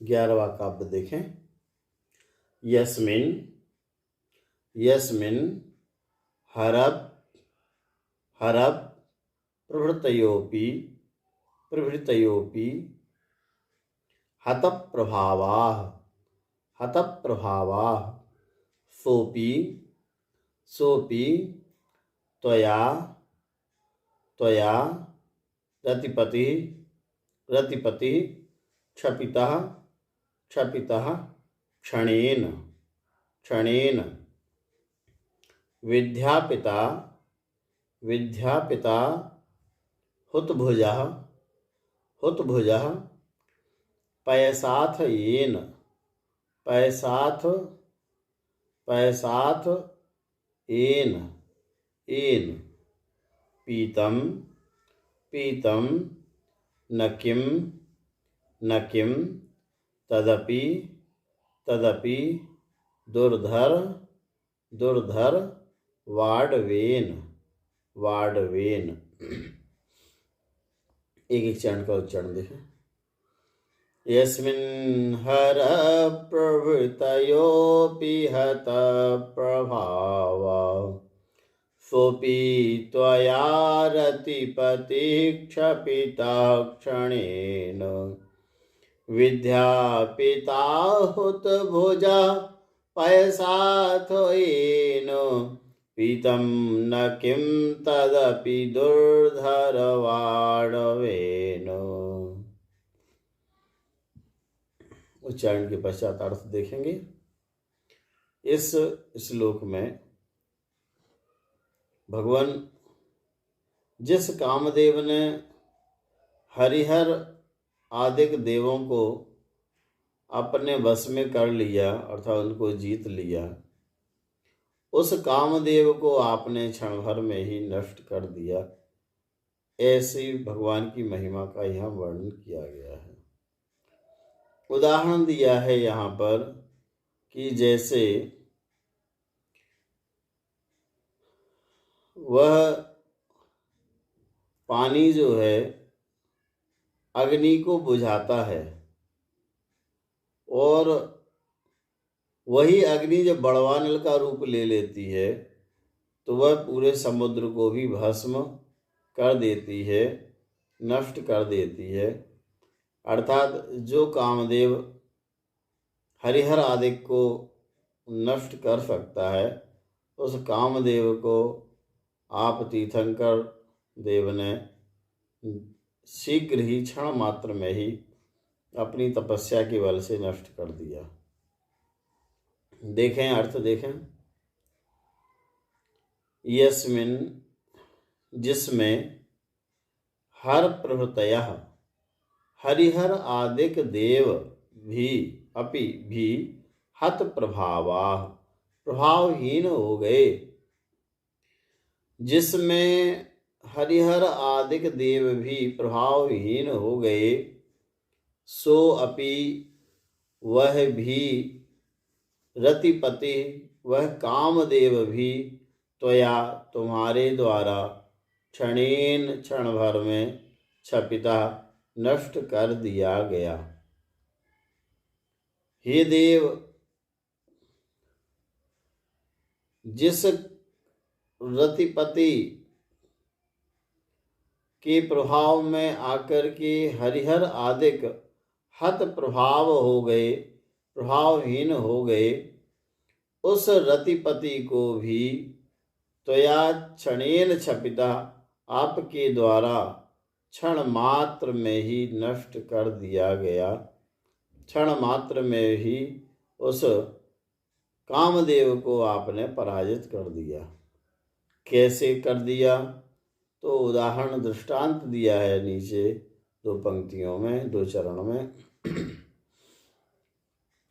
11वां काव्य देखें। यस्मिन यस्मिन हरप हरप प्रभृतयोपि हतप्रभावाः सोपि त्वया रतिपति क्षपितः क्षणेन विद्यापिता हुतभुजः पयसाथ येन पीतं न किं तदपि दुर्धर वाडवेन। एक चरण का उच्चारण देखें। यस्मिन् हर प्रभृतयोऽपि हत प्रभावा सोऽपि त्वया रतिपतिः क्षपितः क्षणेन विद्यापिता हुतभुजः पयसाथ येन पीतं न किं तदपि दुर्धरवाडवेन। उच्चारण के पश्चात अर्थ देखेंगे। इस श्लोक में भगवान जिस कामदेव ने हरिहर आदिक देवों को अपने वश में कर लिया अर्थात उनको जीत लिया, उस कामदेव को आपने क्षण भर में ही नष्ट कर दिया। ऐसी भगवान की महिमा का यहाँ वर्णन किया गया है। उदाहरण दिया है यहाँ पर कि जैसे वह पानी जो है अग्नि को बुझाता है और वही अग्नि जब बड़वानल का रूप ले लेती है तो वह पूरे समुद्र को भी भस्म कर देती है, नष्ट कर देती है। अर्थात जो कामदेव हरिहर आदि को नष्ट कर सकता है, उस कामदेव को आप तीर्थंकर देव ने शीघ्र ही क्षण मात्र में ही अपनी तपस्या के बल से नष्ट कर दिया। देखें अर्थ देखें। यस्मिन जिसमें हर प्रभृतयः हरिहर आदिक देव भी हत प्रभावहीन हो गए। जिसमें हरिहर आदिक देव भी प्रभावहीन हो गए, सो अपि वह भी रतिपति वह कामदेव भी त्वया तुम्हारे द्वारा क्षणेन क्षण भर में क्षपिता नष्ट कर दिया गया। हे देव, जिस रतिपति के प्रभाव में आकर के हरिहर आदिक हत प्रभाव हो गए, प्रभावहीन हो गए, उस रतिपति को भी त्वया क्षणेन क्षपिता आपके द्वारा क्षण मात्र में ही नष्ट कर दिया गया। क्षण मात्र में ही उस कामदेव को आपने पराजित कर दिया। कैसे कर दिया? तो उदाहरण दृष्टांत दिया है नीचे 2 पंक्तियों में, 2 चरण में।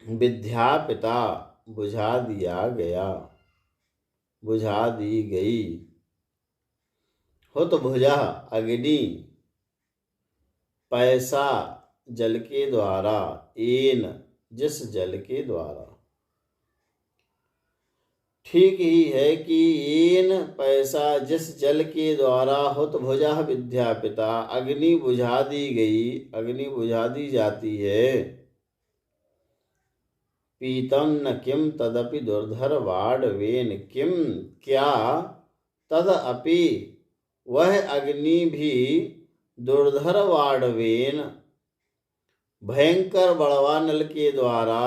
विद्यापिता बुझा दिया गया, बुझा दी गई। हुतभुजा अग्नि, पैसा जल के द्वारा, एन जिस जल के द्वारा। ठीक ही है कि एन पैसा जिस जल के द्वारा हुतभुजा विद्यापिता अग्नि बुझा दी गई, अग्नि बुझा दी जाती है। पीतम न किम तदपि दुर्धर वाडवेन किम, क्या तदपि वह अग्नि भी दुर्धर वाडवेन भयंकर बड़वानल के द्वारा,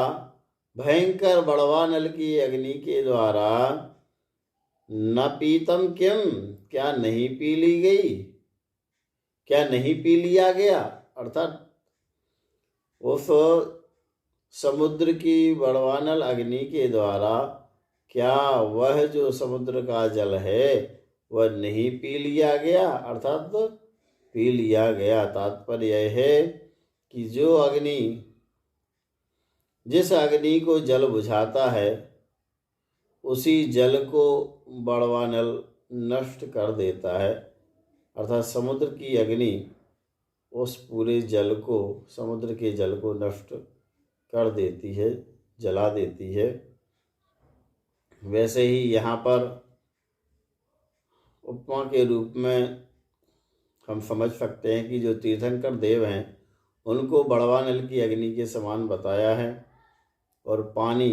भयंकर बड़वानल की अग्नि के द्वारा न पीतम किम, क्या नहीं पी ली गई, क्या नहीं पी लिया गया। अर्थात उस समुद्र की बड़वानल अग्नि के द्वारा क्या वह जो समुद्र का जल है वह नहीं पी लिया गया, अर्थात पी लिया गया। तात्पर्य यह है कि जो अग्नि, जिस अग्नि को जल बुझाता है उसी जल को बड़वानल नष्ट कर देता है। अर्थात समुद्र की अग्नि उस पूरे जल को, समुद्र के जल को नष्ट कर देती है, जला देती है। वैसे ही यहाँ पर उपमा के रूप में हम समझ सकते हैं कि जो तीर्थंकर देव हैं उनको बड़वानल की अग्नि के समान बताया है, और पानी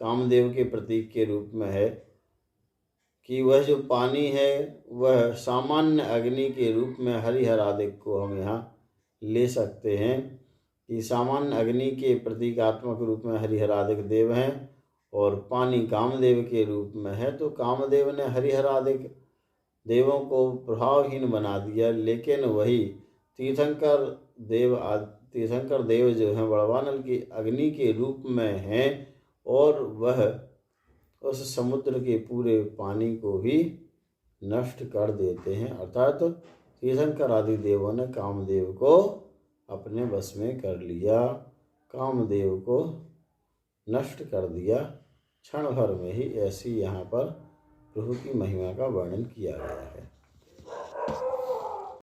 कामदेव के प्रतीक के रूप में है कि वह जो पानी है वह सामान्य अग्नि के रूप में हरिहर आदिक को हम यहाँ ले सकते हैं कि सामान्य अग्नि के प्रतीकात्मक रूप में हरिहर आदिक देव हैं और पानी कामदेव के रूप में है। तो कामदेव ने हरिहर आदिक देवों को प्रभावहीन बना दिया, लेकिन वही तीर्थंकर देव जो हैं बड़वानल की अग्नि के रूप में हैं और वह उस समुद्र के पूरे पानी को भी नष्ट कर देते हैं। अर्थात तीर्थंकर आदि देवों ने कामदेव को अपने बस में कर लिया, कामदेव को नष्ट कर दिया क्षण भर में ही। ऐसी यहाँ पर प्रभु की महिमा का वर्णन किया गया है।